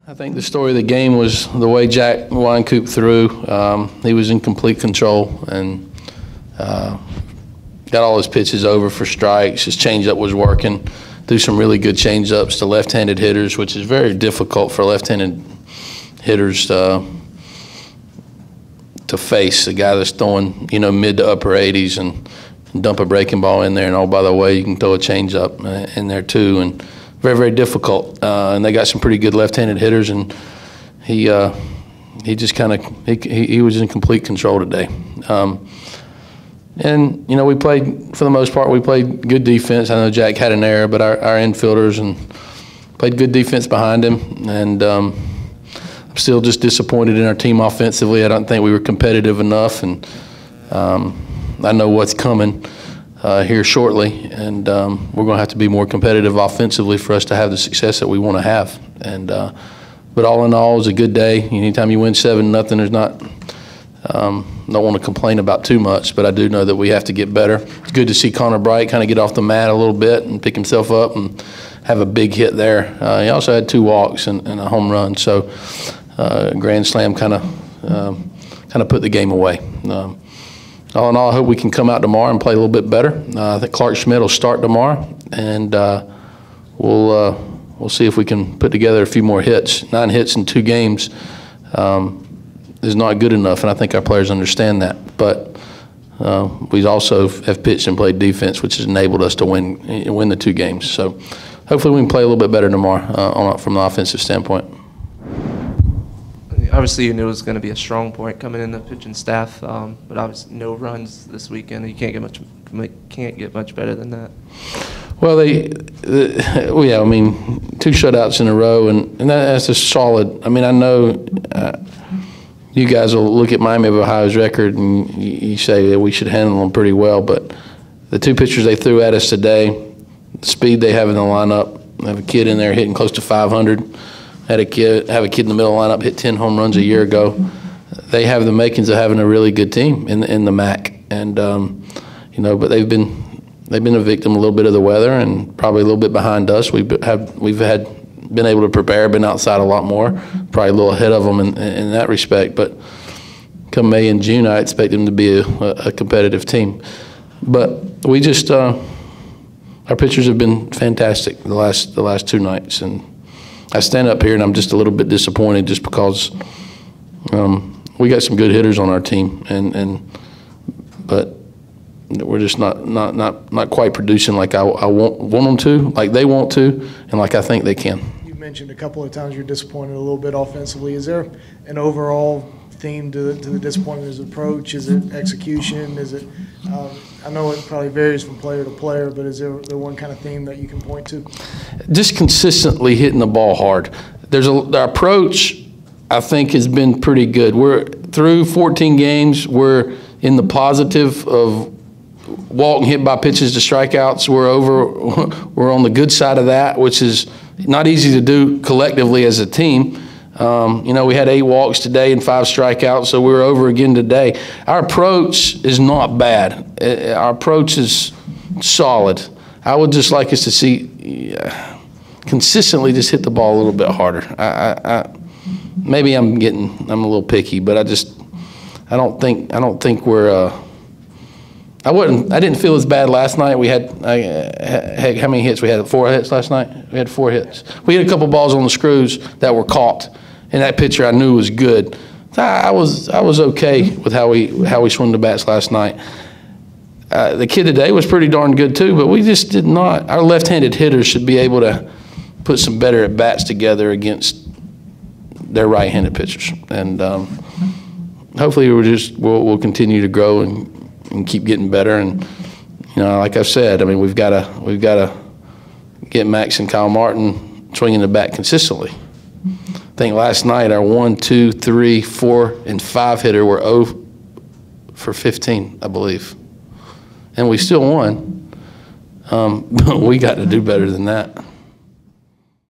I think the story of the game was the way Jack Wynkoop threw. He was in complete control and got all his pitches over for strikes. His changeup was working. Threw some really good changeups to left-handed hitters, which is very difficult for left-handed hitters to face. A guy that's throwing, mid to upper 80s and dump a breaking ball in there. And oh, by the way, you can throw a changeup in there too. And very, very difficult. And they got some pretty good left-handed hitters, and he just kind of he was in complete control today. And we played, for the most part, we played good defense. I know Jack had an error, but our infielders and played good defense behind him. And I'm still just disappointed in our team offensively. I don't think we were competitive enough, and I know what's coming here shortly, and we're going to have to be more competitive offensively for us to have the success that we want to have. And but all in all, it was a good day. Anytime you win 7-0, there's not. Don't want to complain about too much, but I do know that we have to get better. It's good to see Connor Bright kind of get off the mat a little bit and pick himself up and have a big hit there. He also had 2 walks and a home run, so grand slam kind of put the game away. All in all, I hope we can come out tomorrow and play a little bit better. I think Clark Schmidt will start tomorrow, and we'll see if we can put together a few more hits. 9 hits in 2 games is not good enough, and I think our players understand that. But we also have pitched and played defense, which has enabled us to win the 2 games. So hopefully we can play a little bit better tomorrow from the offensive standpoint. Obviously, you knew it was going to be a strong point coming in the pitching staff, but obviously no runs this weekend. You can't get much better than that. Well, yeah, I mean, 2 shutouts in a row, and that's a solid. I mean, I know you guys will look at Miami of Ohio's record and you say that we should handle them pretty well, but the 2 pitchers they threw at us today, the speed they have in the lineup, have a kid in there hitting close to 500. Have a kid in the middle lineup hit 10 home runs a year ago. They have the makings of having a really good team in the MAC, and but they've been a victim a little bit of the weather and probably a little bit behind us. We've been able to prepare, been outside a lot more, probably a little ahead of them in that respect. But come May and June, I expect them to be a competitive team. But we just our pitchers have been fantastic the last 2 nights, and I stand up here and I'm just a little bit disappointed just because we got some good hitters on our team, but we're just not quite producing like I want them to, like they want to, and like I think they can. You mentioned a couple of times you're disappointed a little bit offensively. Is there an overall theme to the disappointment? Is it approach? Is it execution? Is it? I know it probably varies from player to player, but is there one kind of theme that you can point to? Just consistently hitting the ball hard. The approach, I think, has been pretty good. We're through 14 games. We're in the positive of walk and hit by pitches to strikeouts. We're on the good side of that, which is not easy to do collectively as a team. We had 8 walks today and 5 strikeouts, so we were over again today. Our approach is not bad. Our approach is solid. I would just like us to see consistently just hit the ball a little bit harder. Maybe I'm a little picky, but I don't think we're. I didn't feel as bad last night. We had how many hits? We had 4 hits last night. We had 4 hits. We had a couple balls on the screws that were caught, and that pitcher I knew was good. I was okay with how we swung the bats last night. The kid today was pretty darn good too, but we just did not. Our left-handed hitters should be able to put some better at bats together against their right-handed pitchers, and hopefully we'll continue to grow and keep getting better. And like I've said, I mean we've got to get Max and Kyle Martin swinging the bat consistently. I think last night our 1, 2, 3, 4, and 5 hitter were 0 for 15, I believe, and we still won. But we got to do better than that.